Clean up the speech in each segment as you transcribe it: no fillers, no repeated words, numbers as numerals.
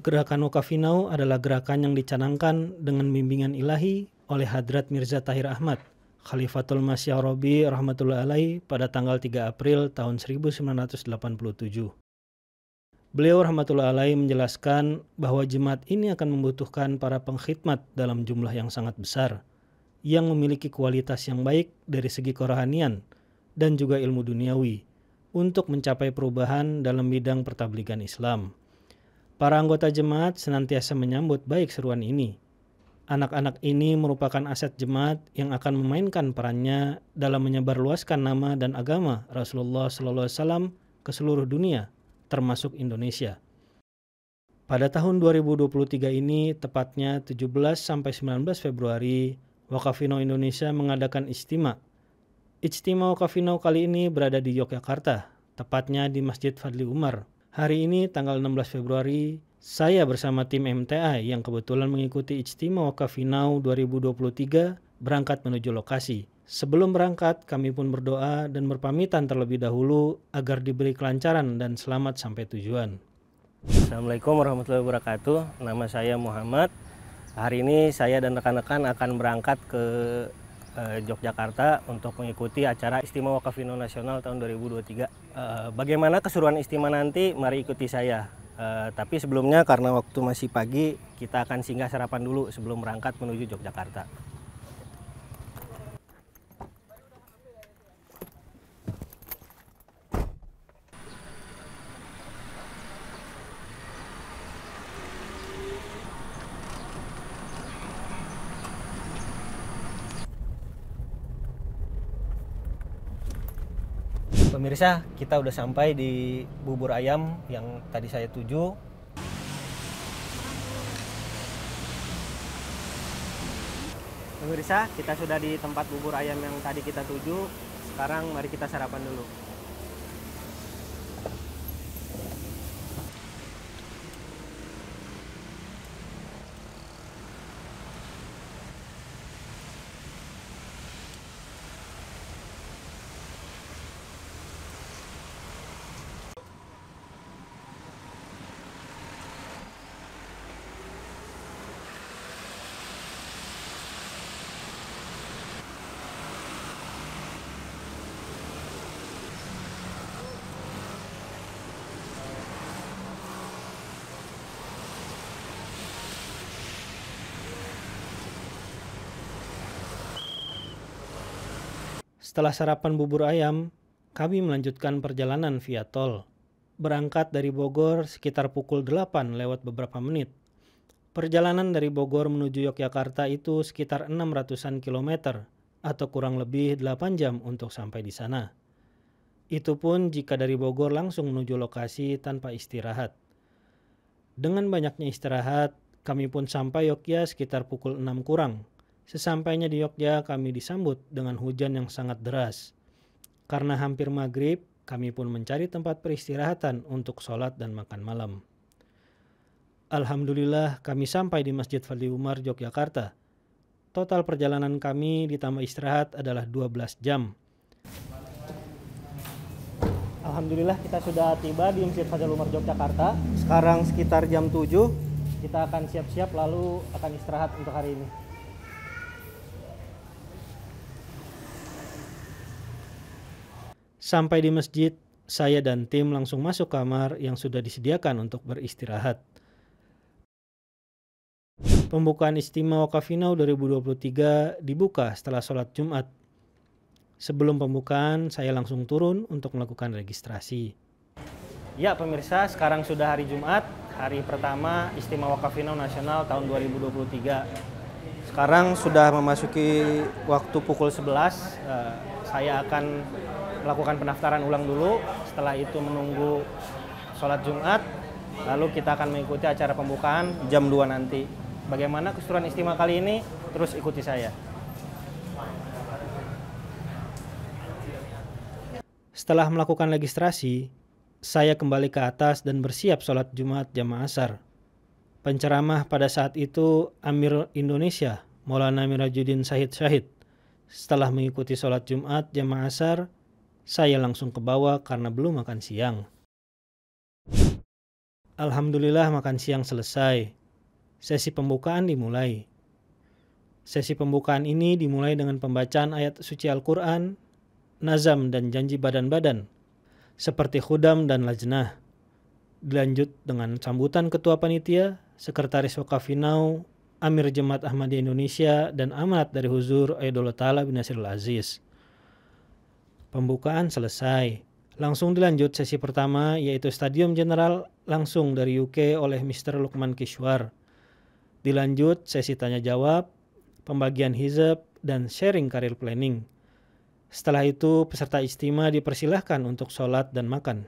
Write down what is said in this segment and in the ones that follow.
Gerakan Wakafinau adalah gerakan yang dicanangkan dengan bimbingan ilahi oleh Hadrat Mirza Tahir Ahmad, Khalifatul Masih Robi rahmatullah alaih pada tanggal 3 April tahun 1987. Beliau rahmatullah alaih menjelaskan bahwa jemaat ini akan membutuhkan para pengkhidmat dalam jumlah yang sangat besar, yang memiliki kualitas yang baik dari segi kerohanian dan juga ilmu duniawi, untuk mencapai perubahan dalam bidang pertabligan Islam. Para anggota jemaat senantiasa menyambut baik seruan ini. Anak-anak ini merupakan aset jemaat yang akan memainkan perannya dalam menyebarluaskan nama dan agama Rasulullah SAW ke seluruh dunia, termasuk Indonesia. Pada tahun 2023 ini, tepatnya 17-19 Februari, Wakafinau Indonesia mengadakan Ijtima. Ijtima Wakafinau kali ini berada di Yogyakarta, tepatnya di Masjid Fadli Umar. Hari ini tanggal 16 Februari, saya bersama tim MTA yang kebetulan mengikuti Ijtima Wakafinau 2023 berangkat menuju lokasi. Sebelum berangkat, kami pun berdoa dan berpamitan terlebih dahulu agar diberi kelancaran dan selamat sampai tujuan. Assalamualaikum warahmatullahi wabarakatuh. Nama saya Muhammad. Hari ini saya dan rekan-rekan akan berangkat ke Yogyakarta untuk mengikuti acara Ijtima Wakafinau Nasional tahun 2023. Bagaimana keseruan Ijtima nanti? Mari ikuti saya. Tapi sebelumnya karena waktu masih pagi, kita akan singgah sarapan dulu sebelum berangkat menuju Yogyakarta. Pemirsa, kita udah sampai di Bubur Ayam yang tadi saya tuju. Pemirsa, kita sudah di tempat bubur ayam yang tadi kita tuju. Sekarang mari kita sarapan dulu. Setelah sarapan bubur ayam, kami melanjutkan perjalanan via tol. Berangkat dari Bogor sekitar pukul 8 lewat beberapa menit. Perjalanan dari Bogor menuju Yogyakarta itu sekitar 600-an kilometer atau kurang lebih 8 jam untuk sampai di sana. Itu pun jika dari Bogor langsung menuju lokasi tanpa istirahat. Dengan banyaknya istirahat, kami pun sampai Yogyakarta sekitar pukul 6 kurang. Sesampainya di Yogyakarta, kami disambut dengan hujan yang sangat deras. Karena hampir maghrib, kami pun mencari tempat peristirahatan untuk sholat dan makan malam. Alhamdulillah, kami sampai di Masjid Fadli Umar, Yogyakarta. Total perjalanan kami ditambah istirahat adalah 12 jam. Alhamdulillah, kita sudah tiba di Masjid Fadli Umar, Yogyakarta. Sekarang sekitar jam 7, kita akan siap-siap lalu akan istirahat untuk hari ini. Sampai di masjid, saya dan tim langsung masuk kamar yang sudah disediakan untuk beristirahat. Pembukaan Ijtima Wakafinau 2023 dibuka setelah sholat Jumat. Sebelum pembukaan, saya langsung turun untuk melakukan registrasi. Ya pemirsa, sekarang sudah hari Jumat, hari pertama Ijtima Wakafinau Nasional tahun 2023. Sekarang sudah memasuki waktu pukul 11, saya akan melakukan pendaftaran ulang dulu, setelah itu menunggu sholat Jumat, lalu kita akan mengikuti acara pembukaan jam 2 nanti. Bagaimana keseruan Ijtima kali ini? Terus ikuti saya. Setelah melakukan registrasi, saya kembali ke atas dan bersiap sholat Jumat jamaah asar. Penceramah pada saat itu Amir Indonesia, Maulana Mirajuddin Syahid. Setelah mengikuti sholat Jumat jamaah asar, saya langsung ke bawah karena belum makan siang. Alhamdulillah makan siang selesai. Sesi pembukaan dimulai. Sesi pembukaan ini dimulai dengan pembacaan ayat suci Al-Quran, nazam dan janji badan-badan, seperti khudam dan lajnah. Dilanjut dengan sambutan Ketua Panitia, Sekretaris Wakaf Finau, Amir Jemaat Ahmadiyah Indonesia, dan amanat dari Huzur Aidullah Ta'ala bin Nasirul Aziz. Pembukaan selesai. Langsung dilanjut sesi pertama, yaitu Stadium General langsung dari UK oleh Mr. Lukman Kishwar. Dilanjut sesi tanya jawab, pembagian hizab, dan sharing career planning. Setelah itu peserta istimewa dipersilahkan untuk sholat dan makan.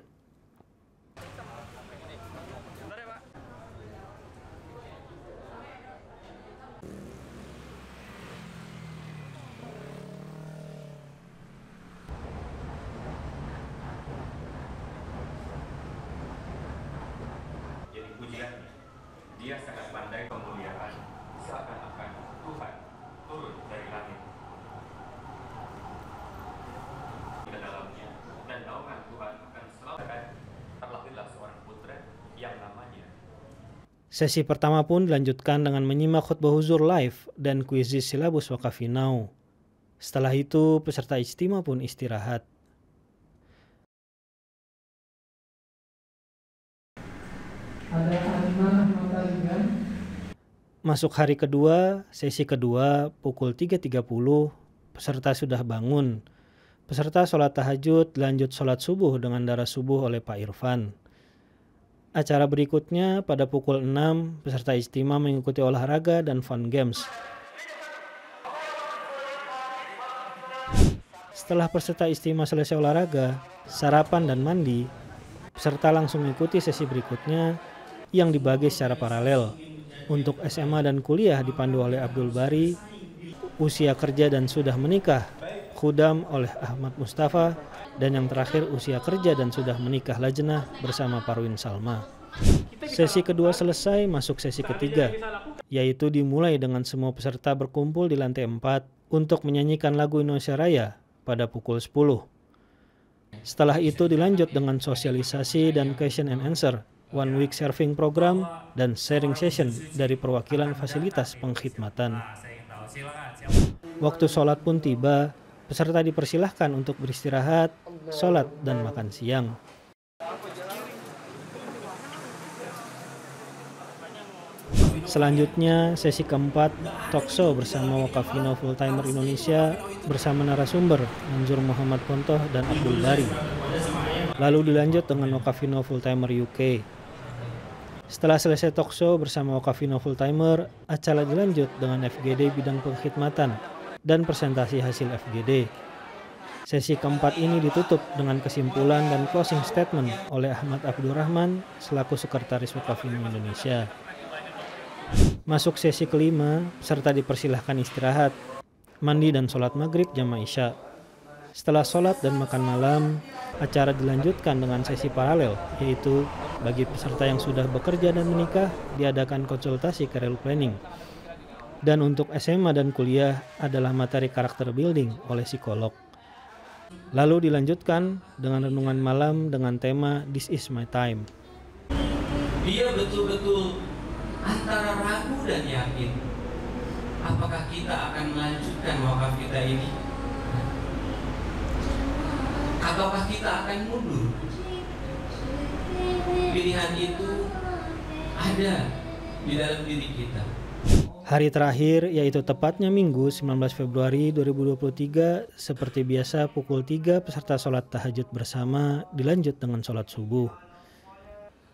Jadi pujiannya, dia sangat pandai pemuliaan, seakan-akan Tuhan turun dari langit ke dalamnya, dan naungan Tuhan akan selalu terlahirlah seorang putra yang namanya. Sesi pertama pun dilanjutkan dengan menyimak khutbah huzur live dan kuisis silabus Wakaf Finau. Setelah itu peserta istimewa pun istirahat. Masuk hari kedua, sesi kedua pukul 3.30, peserta sudah bangun. Peserta sholat tahajud lanjut sholat subuh dengan darah subuh oleh Pak Irfan. Acara berikutnya pada pukul 6, peserta istimewa mengikuti olahraga dan fun games. Setelah peserta istimewa selesai olahraga, sarapan dan mandi, peserta langsung mengikuti sesi berikutnya yang dibagi secara paralel. Untuk SMA dan kuliah dipandu oleh Abdul Bari, usia kerja dan sudah menikah, khudam oleh Ahmad Mustafa, dan yang terakhir usia kerja dan sudah menikah lajnah bersama Parwin Salma. Sesi kedua selesai, masuk sesi ketiga, yaitu dimulai dengan semua peserta berkumpul di lantai 4 untuk menyanyikan lagu Indonesia Raya pada pukul 10. Setelah itu dilanjut dengan sosialisasi dan question and answer, one week serving program, dan sharing session dari perwakilan fasilitas pengkhidmatan. Waktu sholat pun tiba, peserta dipersilahkan untuk beristirahat, sholat, dan makan siang. Selanjutnya, sesi keempat, talkshow bersama Wakaf Finau Full Timer Indonesia bersama narasumber Manzur Muhammad Pontoh dan Abdul Bari. Lalu dilanjut dengan Wakaf Finau Full Timer UK. Setelah selesai talkshow bersama Wakaf Finau Full Timer, acara dilanjut dengan FGD bidang pengkhidmatan dan presentasi hasil FGD. Sesi keempat ini ditutup dengan kesimpulan dan closing statement oleh Ahmad Abdurrahman selaku Sekretaris Wakaf Finau Indonesia. Masuk sesi kelima, peserta dipersilahkan istirahat, mandi dan sholat maghrib jamaah isya. Setelah sholat dan makan malam, acara dilanjutkan dengan sesi paralel, yaitu bagi peserta yang sudah bekerja dan menikah, diadakan konsultasi career planning. Dan untuk SMA dan kuliah adalah materi karakter building oleh psikolog. Lalu dilanjutkan dengan renungan malam dengan tema This is my time. Dia betul-betul antara ragu dan yakin. Apakah kita akan melanjutkan wakaf kita ini? Ataukah kita akan mundur? Pilihan itu ada di dalam diri kita. Hari terakhir, yaitu tepatnya Minggu 19 Februari 2023, seperti biasa pukul 3 peserta sholat tahajud bersama dilanjut dengan sholat subuh.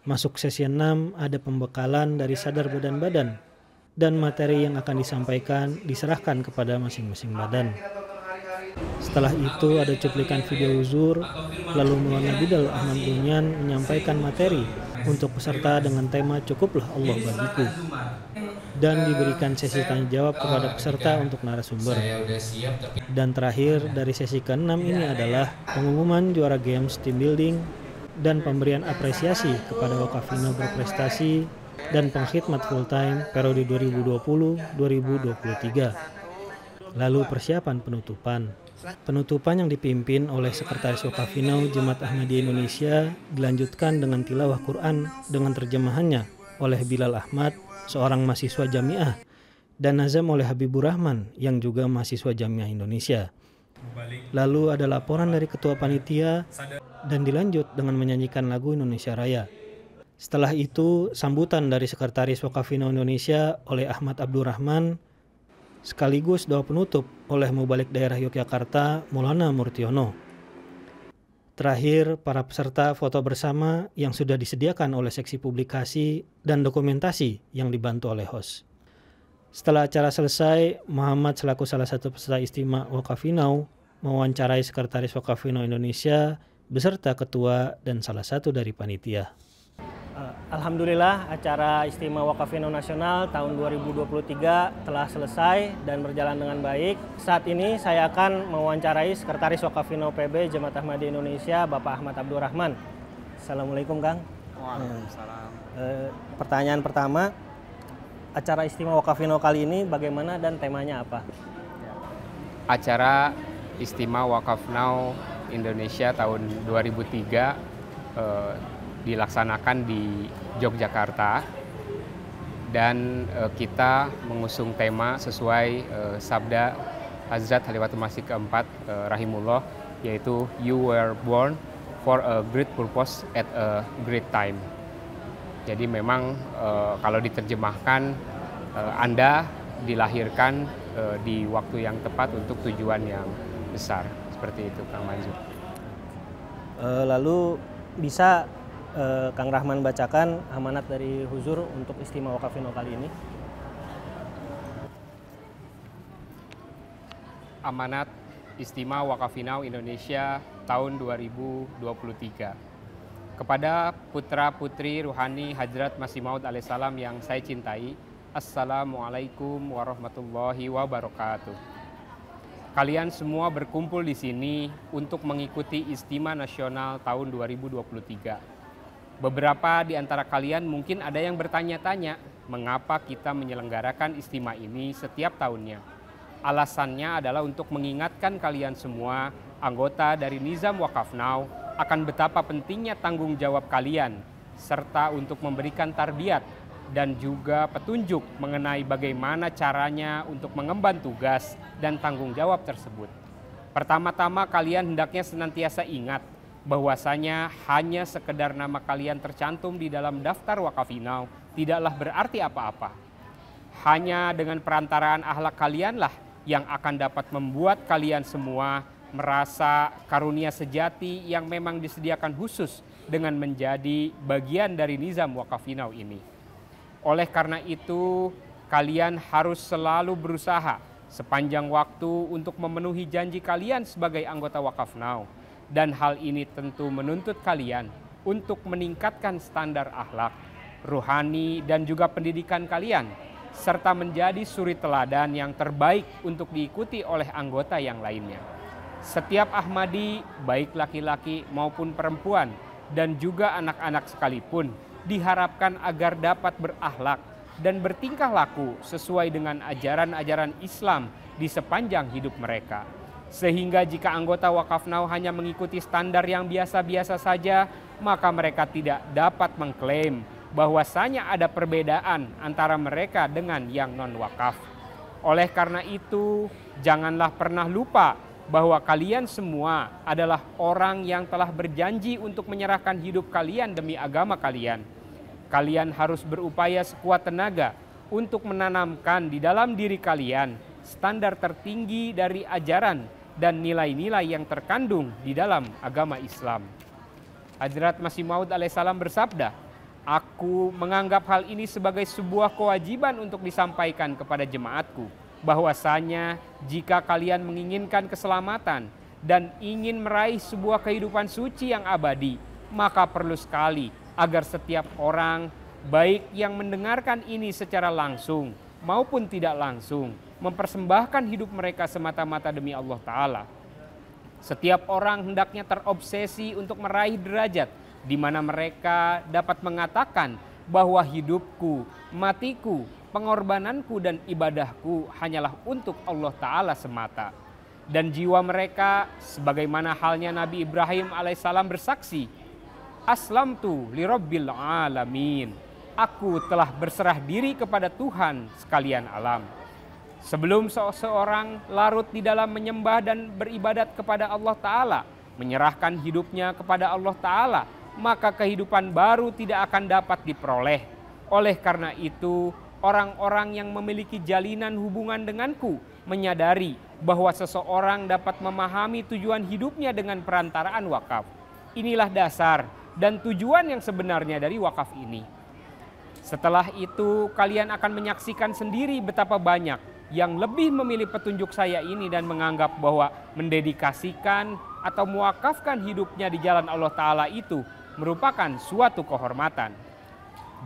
Masuk sesi 6 ada pembekalan dari sadar badan-badan dan materi yang akan disampaikan diserahkan kepada masing-masing badan. Setelah itu ada cuplikan video huzur, lalu Maulana Bidal Ahmad Bunyan menyampaikan materi untuk peserta dengan tema Cukuplah Allah Bagiku, dan diberikan sesi tanya jawab kepada peserta untuk narasumber. Dan terakhir dari sesi ke-6 ini adalah pengumuman juara games team building dan pemberian apresiasi kepada Wakaf Finau berprestasi dan pengkhidmat full time periode 2020-2023. Lalu persiapan penutupan. Penutupan yang dipimpin oleh Sekretaris Wakafinau Jemaat Ahmadiyah Indonesia dilanjutkan dengan tilawah Quran dengan terjemahannya oleh Bilal Ahmad, seorang mahasiswa Jamiah, dan nazam oleh Habibur Rahman yang juga mahasiswa Jamiah Indonesia. Lalu ada laporan dari Ketua Panitia dan dilanjut dengan menyanyikan lagu Indonesia Raya. Setelah itu, sambutan dari Sekretaris Wakafinau Indonesia oleh Ahmad Abdurrahman, sekaligus doa penutup oleh Mubalik Daerah Yogyakarta Maulana Murtiono. Terakhir, para peserta foto bersama yang sudah disediakan oleh seksi publikasi dan dokumentasi yang dibantu oleh host. Setelah acara selesai, Muhammad selaku salah satu peserta istimewa Wakafinau mewawancarai Sekretaris Wakafinau Indonesia beserta ketua dan salah satu dari panitia. Alhamdulillah, acara Istimewa Wakafinau Nasional tahun 2023 telah selesai dan berjalan dengan baik. Saat ini saya akan mewawancarai Sekretaris Wakafinau PB Jemaat Ahmadiyah Indonesia, Bapak Ahmad Abdurrahman. Assalamualaikum, Kang. Waalaikumsalam. Pertanyaan pertama, acara Istimewa Wakafinau kali ini bagaimana dan temanya apa? Acara Istimewa Wakafinau Indonesia tahun 2003 dilaksanakan di Yogyakarta dan kita mengusung tema sesuai sabda Hazrat Khalifatul Masih keempat rahimullah, yaitu you were born for a great purpose at a great time. Jadi memang kalau diterjemahkan Anda dilahirkan di waktu yang tepat untuk tujuan yang besar, seperti itu Kang Manzur. Lalu bisa Kang Rahman bacakan amanat dari Huzur untuk Istimewa Wakafinau kali ini. Amanat Istimewa Wakafinau Indonesia tahun 2023. Kepada putra-putri ruhani Hadrat Masih Maud alaihissalam yang saya cintai, Assalamualaikum warahmatullahi wabarakatuh. Kalian semua berkumpul di sini untuk mengikuti Istimewa Nasional tahun 2023. Beberapa di antara kalian mungkin ada yang bertanya-tanya, mengapa kita menyelenggarakan istimewa ini setiap tahunnya? Alasannya adalah untuk mengingatkan kalian semua, anggota dari Nizam Waqafnau, akan betapa pentingnya tanggung jawab kalian, serta untuk memberikan tarbiyat dan juga petunjuk mengenai bagaimana caranya untuk mengemban tugas dan tanggung jawab tersebut. Pertama-tama kalian hendaknya senantiasa ingat, bahwasanya hanya sekedar nama kalian tercantum di dalam daftar Wakafinau tidaklah berarti apa-apa. Hanya dengan perantaraan akhlak kalianlah yang akan dapat membuat kalian semua merasa karunia sejati yang memang disediakan khusus dengan menjadi bagian dari Nizam Wakafinau ini. Oleh karena itu, kalian harus selalu berusaha sepanjang waktu untuk memenuhi janji kalian sebagai anggota Waqafnau. Dan hal ini tentu menuntut kalian untuk meningkatkan standar akhlak, ruhani, dan juga pendidikan kalian, serta menjadi suri teladan yang terbaik untuk diikuti oleh anggota yang lainnya. Setiap Ahmadi, baik laki-laki maupun perempuan, dan juga anak-anak sekalipun, diharapkan agar dapat berakhlak dan bertingkah laku sesuai dengan ajaran-ajaran Islam di sepanjang hidup mereka. Sehingga jika anggota Waqafnau hanya mengikuti standar yang biasa-biasa saja, maka mereka tidak dapat mengklaim bahwasanya ada perbedaan antara mereka dengan yang non-wakaf. Oleh karena itu, janganlah pernah lupa bahwa kalian semua adalah orang yang telah berjanji untuk menyerahkan hidup kalian demi agama kalian. Kalian harus berupaya sekuat tenaga untuk menanamkan di dalam diri kalian standar tertinggi dari ajaran dan nilai-nilai yang terkandung di dalam agama Islam. Hadrat Masih Maud alaihissalam bersabda, "Aku menganggap hal ini sebagai sebuah kewajiban untuk disampaikan kepada jemaatku, bahwasanya jika kalian menginginkan keselamatan dan ingin meraih sebuah kehidupan suci yang abadi, maka perlu sekali agar setiap orang, baik yang mendengarkan ini secara langsung maupun tidak langsung, mempersembahkan hidup mereka semata-mata demi Allah Ta'ala. Setiap orang hendaknya terobsesi untuk meraih derajat di mana mereka dapat mengatakan bahwa hidupku, matiku pengorbananku dan ibadahku hanyalah untuk Allah Ta'ala semata. Dan jiwa mereka sebagaimana halnya Nabi Ibrahim alaihissalam bersaksi, aslamtu lirabbil alamin. Aku telah berserah diri kepada Tuhan sekalian alam. Sebelum seseorang larut di dalam menyembah dan beribadat kepada Allah Ta'ala, menyerahkan hidupnya kepada Allah Ta'ala, maka kehidupan baru tidak akan dapat diperoleh. Oleh karena itu, orang-orang yang memiliki jalinan hubungan denganku menyadari bahwa seseorang dapat memahami tujuan hidupnya dengan perantaraan wakaf. Inilah dasar dan tujuan yang sebenarnya dari wakaf ini. Setelah itu kalian akan menyaksikan sendiri betapa banyak yang lebih memilih petunjuk saya ini dan menganggap bahwa mendedikasikan atau mewakafkan hidupnya di jalan Allah Ta'ala itu merupakan suatu kehormatan.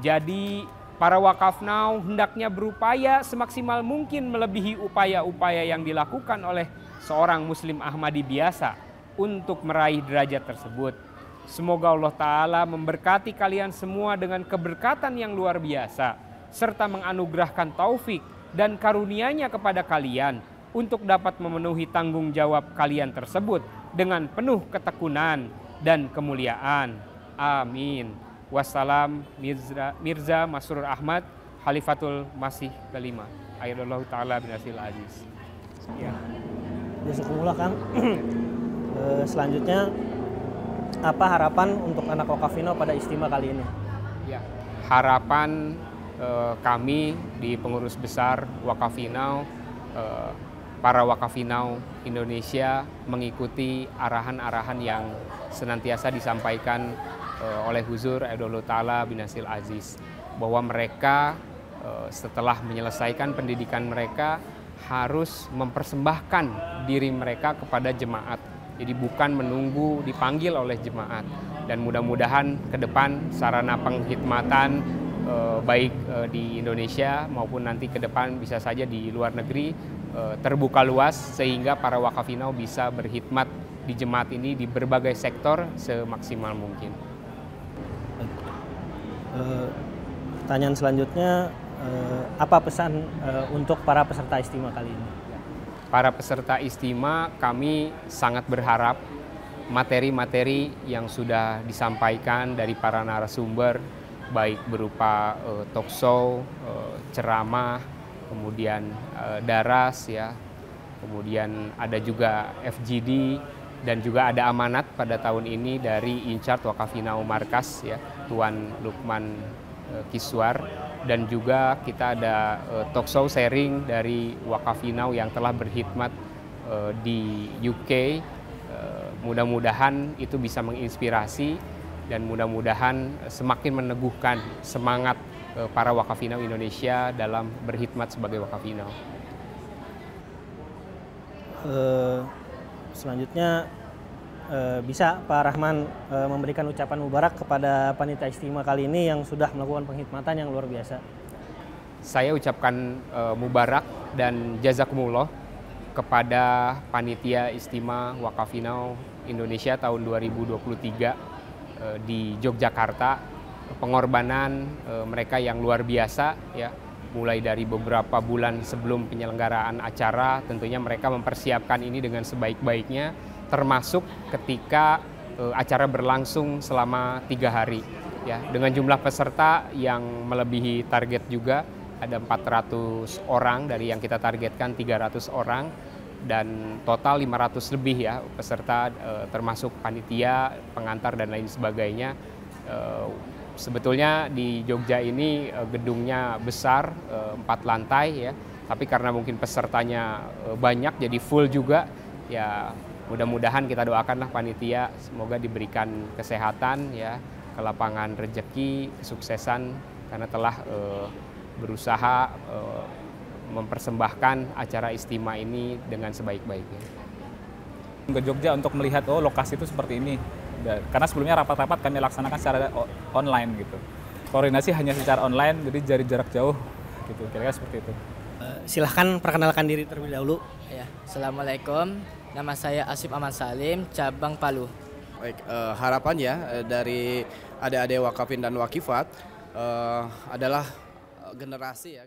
Jadi para wakaf now hendaknya berupaya semaksimal mungkin melebihi upaya-upaya yang dilakukan oleh seorang Muslim Ahmadi biasa untuk meraih derajat tersebut. Semoga Allah Ta'ala memberkati kalian semua dengan keberkatan yang luar biasa, serta menganugerahkan taufik dan karunia-Nya kepada kalian untuk dapat memenuhi tanggung jawab kalian tersebut dengan penuh ketekunan dan kemuliaan. Amin. Wassalam. Mirza Masrur Ahmad, Khalifatul Masih kelima. Ayyadallahu ta'ala binasil aziz. Ya. Jazakumullah Kang. Selanjutnya, apa harapan untuk anak Wakafino pada istimewa kali ini? Ya, harapan kami di pengurus besar Wakafinau, para Wakafinau Indonesia mengikuti arahan-arahan yang senantiasa disampaikan oleh Huzur Ayyadallahu ta'ala binasil aziz, bahwa mereka setelah menyelesaikan pendidikan mereka harus mempersembahkan diri mereka kepada jemaat. Jadi bukan menunggu dipanggil oleh jemaat. Dan mudah-mudahan ke depan sarana penghikmatan baik di Indonesia maupun nanti ke depan bisa saja di luar negeri terbuka luas sehingga para Wakafinau bisa berkhidmat di jemaat ini di berbagai sektor semaksimal mungkin. Pertanyaan selanjutnya, apa pesan untuk para peserta istimewa kali ini? Para peserta istimewa, kami sangat berharap materi-materi yang sudah disampaikan dari para narasumber, baik berupa talk show, ceramah, kemudian daras, ya, kemudian ada juga FGD, dan juga ada amanat pada tahun ini dari In-Charge Wakafinau Markas, ya, Tuan Lukman Kiswar, dan juga kita ada talk show sharing dari Wakafinau yang telah berkhidmat di UK. Mudah-mudahan itu bisa menginspirasi dan mudah-mudahan semakin meneguhkan semangat para Wakafinau Indonesia dalam berkhidmat sebagai Wakafinau. Selanjutnya bisa Pak Rahman memberikan ucapan mubarak kepada panitia istimewa kali ini yang sudah melakukan penghikmatan yang luar biasa. Saya ucapkan mubarak dan jazakumullah kepada panitia istimewa Wakafinau Indonesia tahun 2023 di Yogyakarta. Pengorbanan mereka yang luar biasa, ya, mulai dari beberapa bulan sebelum penyelenggaraan acara, tentunya mereka mempersiapkan ini dengan sebaik-baiknya, termasuk ketika acara berlangsung selama 3 hari, ya, dengan jumlah peserta yang melebihi target juga. Ada 400 orang dari yang kita targetkan 300 orang, dan total 500 lebih, ya, peserta termasuk panitia, pengantar dan lain sebagainya. Sebetulnya di Jogja ini gedungnya besar, 4 lantai, ya, tapi karena mungkin pesertanya banyak jadi full juga, ya. Mudah-mudahan kita doakanlah panitia semoga diberikan kesehatan, ya, kelapangan rezeki, kesuksesan karena telah berusaha mempersembahkan acara istimewa ini dengan sebaik-baiknya. Ke Jogja untuk melihat lokasi itu seperti ini. Karena sebelumnya rapat-rapat kami laksanakan secara online gitu. Koordinasi hanya secara online, jadi dari jarak jauh gitu. Kira-kira seperti itu. Silahkan perkenalkan diri terlebih dahulu. Ya, Assalamualaikum. Nama saya Asif Aman Salim, cabang Palu. Baik, harapan ya dari adik-adik wakafin dan wakifat adalah generasi